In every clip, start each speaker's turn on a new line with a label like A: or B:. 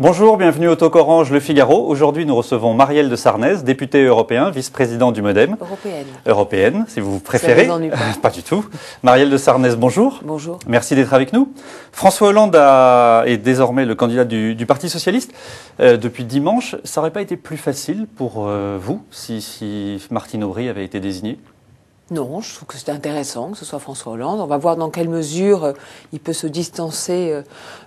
A: Bonjour, bienvenue au Talk Orange Le Figaro. Aujourd'hui, nous recevons Marielle de Sarnez, députée européen, vice-présidente du MoDem. Européenne, si vous préférez.
B: Ça vous ennuie pas.
A: Pas du tout. Marielle de Sarnez, bonjour.
B: Bonjour.
A: Merci d'être avec nous. François Hollande est désormais le candidat du Parti Socialiste. Depuis dimanche, ça n'aurait pas été plus facile pour vous si Martine Aubry avait été désignée ?
B: Non, je trouve que c'est intéressant que ce soit François Hollande. On va voir dans quelle mesure il peut se distancer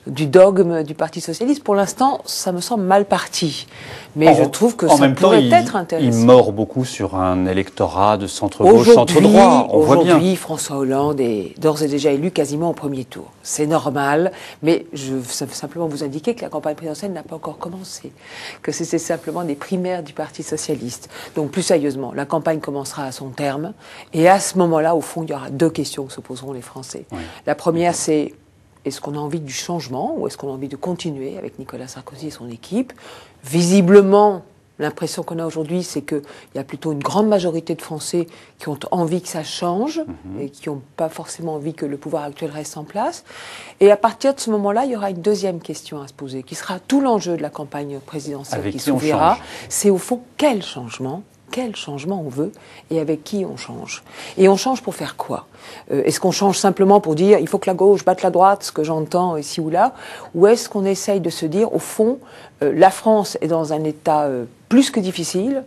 B: du dogme du Parti Socialiste. Pour l'instant, ça me semble mal parti. Mais je trouve que ça pourrait être intéressant.
A: Il mord beaucoup sur un électorat de centre-gauche, centre-droit. On voit bien.
B: Aujourd'hui, François Hollande est d'ores et déjà élu quasiment au premier tour. C'est normal, mais ça veut simplement vous indiquer que la campagne présidentielle n'a pas encore commencé, que c'est simplement des primaires du Parti Socialiste. Donc, plus sérieusement, la campagne commencera à son terme. Et à ce moment-là, au fond, il y aura deux questions que se poseront les Français. Oui. La première, c'est est-ce qu'on a envie du changement ou est-ce qu'on a envie de continuer avec Nicolas Sarkozy et son équipe ? Visiblement, l'impression qu'on a aujourd'hui, c'est qu'il y a plutôt une grande majorité de Français qui ont envie que ça change et qui n'ont pas forcément envie que le pouvoir actuel reste en place. Et à partir de ce moment-là, il y aura une deuxième question à se poser, qui sera tout l'enjeu de la campagne présidentielle qui s'ouvrira. C'est au fond quel changement on veut et avec qui on change. Et on change pour faire quoi ? Est-ce qu'on change simplement pour dire il faut que la gauche batte la droite, ce que j'entends ici ou là, ou est-ce qu'on essaye de se dire au fond la France est dans un état plus que difficile,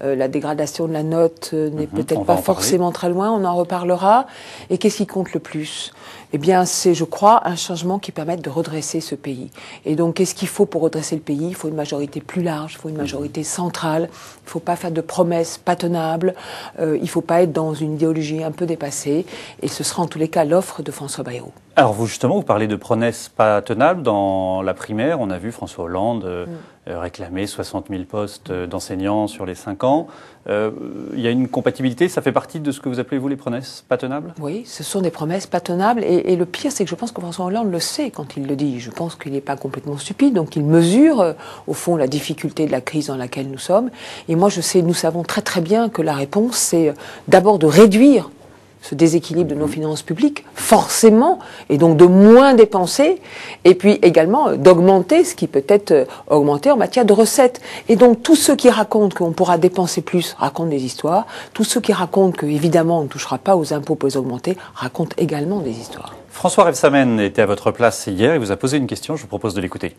B: la dégradation de la note n'est peut-être pas forcément très loin, on en reparlera, et qu'est-ce qui compte le plus ? Eh bien, c'est, je crois, un changement qui permette de redresser ce pays. Et donc, qu'est-ce qu'il faut pour redresser le pays ? Il faut une majorité plus large, il faut une majorité centrale, il ne faut pas faire de promesses pas tenables, il ne faut pas être dans une idéologie un peu dépassée, et ce sera en tous les cas l'offre de François Bayrou.
A: Alors vous, justement, vous parlez de promesses pas tenables. Dans la primaire, on a vu François Hollande réclamer 60 000 postes d'enseignants sur les 5 ans. Il y a une compatibilité, ça fait partie de ce que vous appelez, vous, les promesses pas tenables ?
B: Oui, ce sont des promesses pas tenables. Et le pire, c'est que je pense que François Hollande le sait quand il le dit. Je pense qu'il n'est pas complètement stupide, donc il mesure, au fond, la difficulté de la crise dans laquelle nous sommes. Et moi, nous savons très très bien que la réponse, c'est d'abord de réduire ce déséquilibre de nos finances publiques, forcément, et donc de moins dépenser, et puis également d'augmenter ce qui peut être augmenté en matière de recettes. Et donc tous ceux qui racontent qu'on pourra dépenser plus racontent des histoires, tous ceux qui racontent qu'évidemment on ne touchera pas aux impôts pour les augmenter racontent également des histoires.
A: François Rebsamen était à votre place hier et vous a posé une question, je vous propose de l'écouter.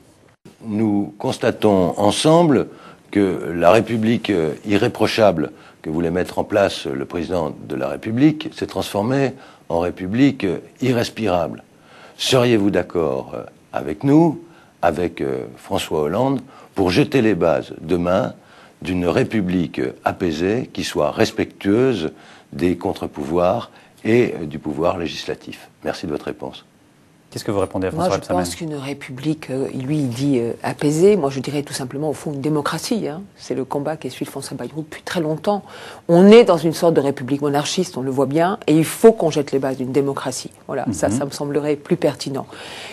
C: Nous constatons ensemble que la République irréprochable que voulait mettre en place le président de la République s'est transformée en République irrespirable. Seriez-vous d'accord avec nous, avec François Hollande, pour jeter les bases demain d'une République apaisée qui soit respectueuse des contre-pouvoirs et du pouvoir législatif ? Merci de votre réponse.
A: Qu'est-ce que vous répondez à François Rebsamen ?
B: Moi, je pense qu'une république, lui, il dit apaisée. Moi, je dirais tout simplement, au fond, une démocratie. C'est le combat qui suit François Bayrou depuis très longtemps. On est dans une sorte de république monarchiste, on le voit bien, et il faut qu'on jette les bases d'une démocratie. Voilà, ça me semblerait plus pertinent.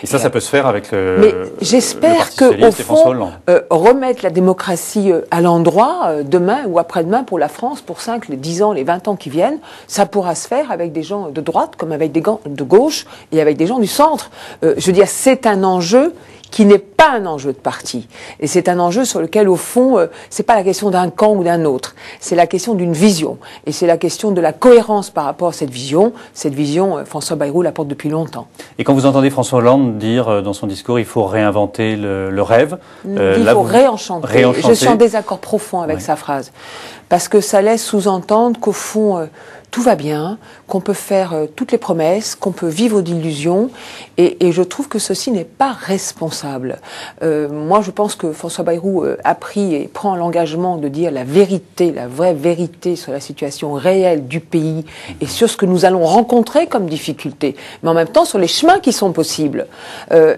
A: Et ça peut se faire avec
B: Mais j'espère qu'au fond, remettre la démocratie à l'endroit, demain ou après-demain pour la France, pour 5, les 10 ans, les 20 ans qui viennent, ça pourra se faire avec des gens de droite, comme avec des gens de gauche, et avec des gens du centre. Je veux dire, c'est un enjeu qui n'est pas un enjeu de parti. Et c'est un enjeu sur lequel, au fond, c'est pas la question d'un camp ou d'un autre. C'est la question d'une vision. Et c'est la question de la cohérence par rapport à cette vision. Cette vision, François Bayrou la porte depuis longtemps.
A: Et quand vous entendez François Hollande dire dans son discours, il faut réinventer le rêve.
B: Il faut réenchanter. Je suis en désaccord profond avec sa phrase. Parce que ça laisse sous-entendre qu'au fond, tout va bien, qu'on peut faire toutes les promesses, qu'on peut vivre d'illusions, et je trouve que ceci n'est pas responsable. Moi, je pense que François Bayrou a pris et prend l'engagement de dire la vérité, la vraie vérité sur la situation réelle du pays et sur ce que nous allons rencontrer comme difficulté, mais en même temps sur les chemins qui sont possibles.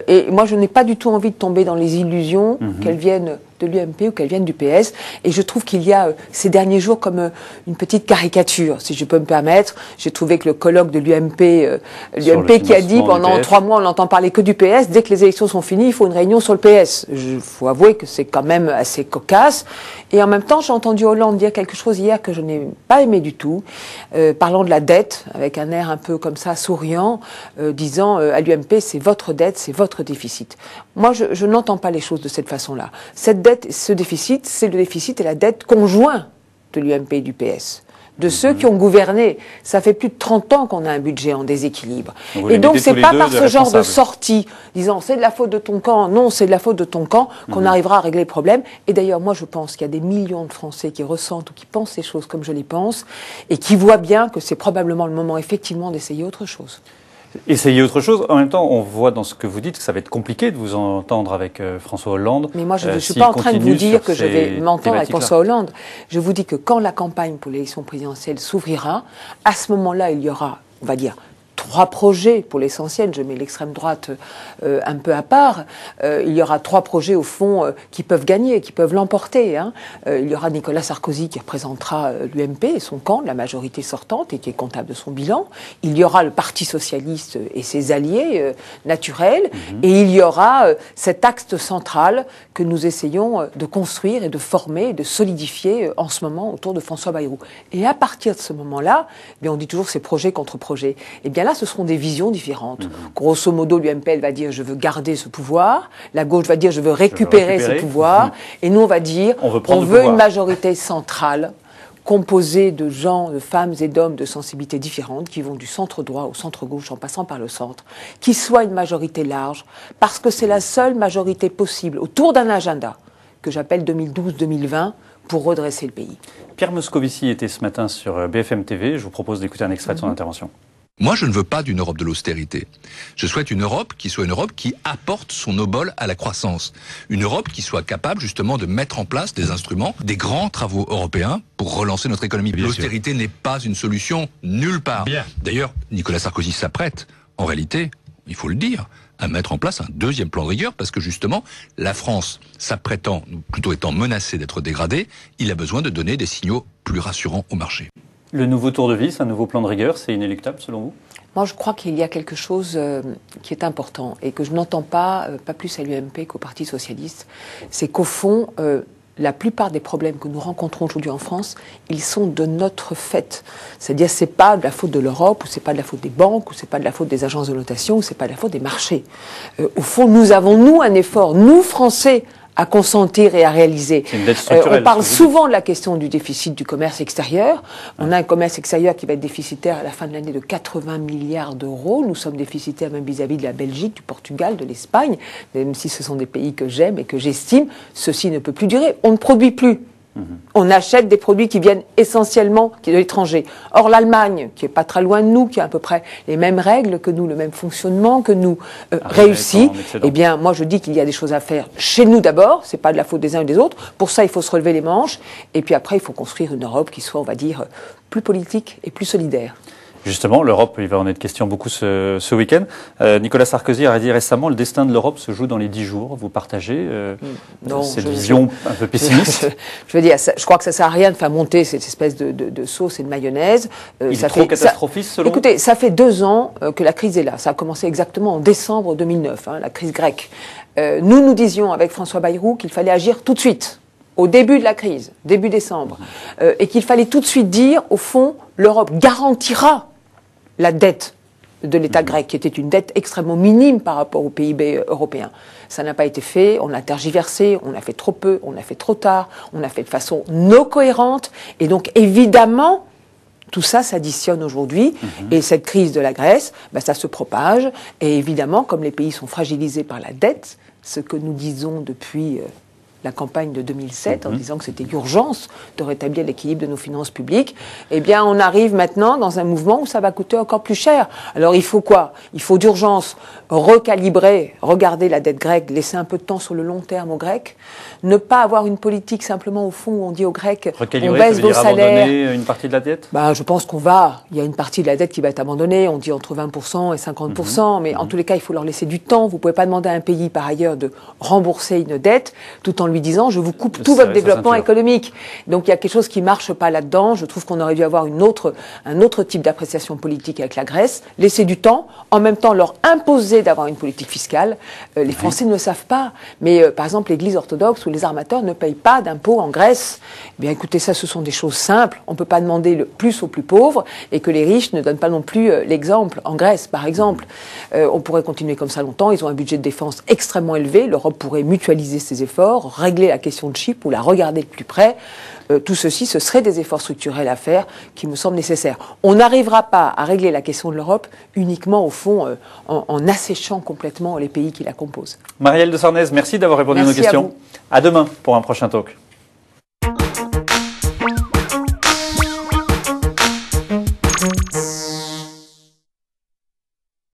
B: Et moi, je n'ai pas du tout envie de tomber dans les illusions qu'elles viennent de l'UMP ou qu'elles viennent du PS. Et je trouve qu'il y a ces derniers jours comme une petite caricature, si je peux me permettre. J'ai trouvé que le colloque de l'UMP, qui a dit pendant 3 mois on n'entend parler que du PS, dès que les élections sont finies, il faut une réunion sur le PS. Il faut avouer que c'est quand même assez cocasse. Et en même temps, j'ai entendu Hollande dire quelque chose hier que je n'ai pas aimé du tout, parlant de la dette, avec un air un peu comme ça, souriant, disant à l'UMP, c'est votre dette, c'est votre déficit. Moi, je n'entends pas les choses de cette façon-là. Cette dette, ce déficit, c'est le déficit et la dette conjoint de l'UMP et du PS. De ceux qui ont gouverné. Ça fait plus de 30 ans qu'on a un budget en déséquilibre. Et donc, c'est pas par ce genre de sortie, disant c'est de la faute de ton camp, non, c'est de la faute de ton camp, qu'on arrivera à régler le problème. Et d'ailleurs, moi, je pense qu'il y a des millions de Français qui ressentent ou qui pensent ces choses comme je les pense, et qui voient bien que c'est probablement le moment, effectivement, d'essayer autre chose.
A: Essayer autre chose. En même temps, on voit dans ce que vous dites que ça va être compliqué de vous entendre avec François Hollande.
B: Mais moi, je ne suis pas en train de vous dire que je vais m'entendre avec François Hollande. Je vous dis que quand la campagne pour l'élection présidentielle s'ouvrira, à ce moment-là, il y aura, on va dire, 3 projets pour l'essentiel, je mets l'extrême droite un peu à part, il y aura 3 projets au fond qui peuvent gagner, qui peuvent l'emporter. Il y aura Nicolas Sarkozy qui représentera l'UMP et son camp, la majorité sortante et qui est comptable de son bilan. Il y aura le Parti socialiste et ses alliés naturels et il y aura cet axe central que nous essayons de construire et de former et de solidifier en ce moment autour de François Bayrou. Et à partir de ce moment-là, eh bien, on dit toujours c'est projet contre projet. Eh bien là, ce seront des visions différentes. Grosso modo, l'UMP va dire je veux garder ce pouvoir, la gauche va dire je veux récupérer ce pouvoir, et nous on va dire on veut une majorité centrale composée de gens, de femmes et d'hommes de sensibilités différentes qui vont du centre droit au centre gauche en passant par le centre, qui soit une majorité large, parce que c'est la seule majorité possible autour d'un agenda que j'appelle 2012-2020 pour redresser le pays.
A: Pierre Moscovici était ce matin sur BFM TV. Je vous propose d'écouter un extrait de son intervention.
D: Moi, je ne veux pas d'une Europe de l'austérité. Je souhaite une Europe qui soit une Europe qui apporte son obol à la croissance. Une Europe qui soit capable, justement, de mettre en place des instruments, des grands travaux européens pour relancer notre économie. L'austérité n'est pas une solution nulle part. D'ailleurs, Nicolas Sarkozy s'apprête, en réalité, il faut le dire, à mettre en place un 2e plan de rigueur parce que, justement, la France s'apprêtant, ou plutôt étant menacée d'être dégradée, il a besoin de donner des signaux plus rassurants au marché.
A: Le nouveau tour de vis, un nouveau plan de rigueur, c'est inéluctable selon vous ?
B: Moi, je crois qu'il y a quelque chose qui est important et que je n'entends pas plus à l'UMP qu'au Parti socialiste. C'est qu'au fond, la plupart des problèmes que nous rencontrons aujourd'hui en France, ils sont de notre fait. C'est-à-dire, c'est pas de la faute de l'Europe, ou c'est pas de la faute des banques, ou c'est pas de la faute des agences de notation, ou c'est pas de la faute des marchés. Au fond, nous avons, nous, un effort, nous, Français, à consentir et à réaliser. On parle souvent de la question du déficit du commerce extérieur. On a un commerce extérieur qui va être déficitaire à la fin de l'année de 80 milliards d'euros. Nous sommes déficitaires même vis-à-vis de la Belgique, du Portugal, de l'Espagne. Même si ce sont des pays que j'aime et que j'estime, ceci ne peut plus durer. On ne produit plus. On achète des produits qui viennent essentiellement de l'étranger. Or, l'Allemagne, qui est pas très loin de nous, qui a à peu près les mêmes règles que nous, le même fonctionnement que nous, réussit, eh bien, moi, je dis qu'il y a des choses à faire chez nous d'abord. C'est pas de la faute des uns ou des autres. Pour ça, il faut se relever les manches. Et puis après, il faut construire une Europe qui soit, on va dire, plus politique et plus solidaire.
A: Justement, l'Europe, il va en être question beaucoup ce week-end. Nicolas Sarkozy a dit récemment, le destin de l'Europe se joue dans les 10 jours. Vous partagez cette vision un peu pessimiste?
B: Je veux dire, je crois que ça ne sert à rien de faire monter cette espèce de sauce et de mayonnaise.
A: Il est trop catastrophiste, selon vous ?
B: Écoutez, ça fait 2 ans que la crise est là. Ça a commencé exactement en décembre 2009, la crise grecque. Nous disions avec François Bayrou qu'il fallait agir tout de suite, au début de la crise, début décembre, et qu'il fallait tout de suite dire, au fond, l'Europe garantira la dette de l'État grec, qui était une dette extrêmement minime par rapport au PIB européen. Ça n'a pas été fait, on a tergiversé, on a fait trop peu, on a fait trop tard, on a fait de façon non cohérente, et donc évidemment, tout ça s'additionne aujourd'hui, et cette crise de la Grèce, ça se propage, et évidemment, comme les pays sont fragilisés par la dette, ce que nous disons depuis la campagne de 2007, en disant que c'était urgence de rétablir l'équilibre de nos finances publiques, eh bien, on arrive maintenant dans un mouvement où ça va coûter encore plus cher. Alors, il faut quoi ? Il faut d'urgence recalibrer, regarder la dette grecque, laisser un peu de temps sur le long terme aux Grecs, ne pas avoir une politique simplement au fond où on dit aux Grecs, on baisse vos salaires.
A: Abandonner une partie de la dette ?
B: Je pense il y a une partie de la dette qui va être abandonnée, on dit entre 20% et 50%, mais en tous les cas, il faut leur laisser du temps. Vous pouvez pas demander à un pays, par ailleurs, de rembourser une dette, tout en lui disant je vous coupe tout votre développement économique. Donc il y a quelque chose qui marche pas là-dedans. Je trouve qu'on aurait dû avoir un autre type d'appréciation politique avec la Grèce, laisser du temps, en même temps leur imposer d'avoir une politique fiscale. Les Français ne le savent pas, mais par exemple l'Église orthodoxe ou les armateurs ne payent pas d'impôts en Grèce. Eh bien écoutez, ça ce sont des choses simples. On ne peut pas demander le plus aux plus pauvres et que les riches ne donnent pas non plus l'exemple en Grèce, par exemple. On pourrait continuer comme ça longtemps. Ils ont un budget de défense extrêmement élevé. L'Europe pourrait mutualiser ses efforts, régler la question de Chypre ou la regarder de plus près. Tout ceci, ce serait des efforts structurels à faire qui me semblent nécessaires. On n'arrivera pas à régler la question de l'Europe uniquement, au fond, en asséchant complètement les pays qui la composent.
A: Marielle de Sarnez, merci d'avoir répondu à nos questions. À demain pour un prochain talk.